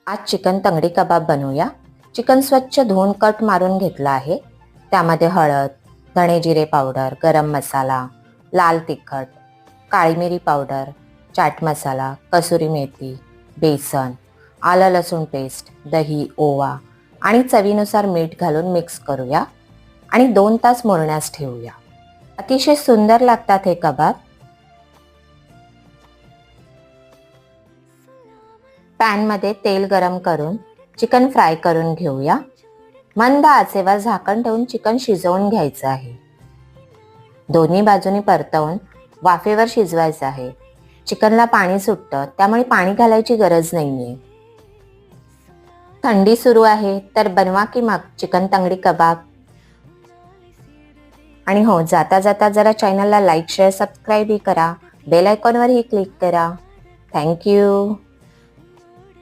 आज चिकन तंगडी कबाब बनवूया। चिकन स्वच्छ धुवून कट मारून घेतला आहे। त्यामध्ये हळद, धणे जिरे पावडर, गरम मसाला, लाल तिखट, काळी मिरी पावडर, चाट मसाला, कसुरी मेथी, बेसन, आलं लसूण पेस्ट, दही, ओवा आणि चवीनुसार मीठ घालून मिक्स करूया आणि 2 तास मुरण्यास ठेवूया। अतिशय सुंदर लागतात हे कबाब। पॅनमध्ये तेल गरम करून चिकन फ्राय करून घेऊया। मंद आचेवर झाकण ठेवून चिकन शिजवून घ्यायचं आहे। दोन्ही बाजूनी परतवून वाफेवर शिजवायचं आहे। चिकनला पाणी सुटतं, त्यामुळे पाणी घालायची गरज नाहीये। थंडी सुरू आहे तर बनवा की मग चिकन तंगडी कबाब। आणि हो, जाता जाता जरा चॅनलला लाईक, शेअर, सबस्क्राईबही करा। बेल आयकॉनवरही क्लिक करा। थँक्यू।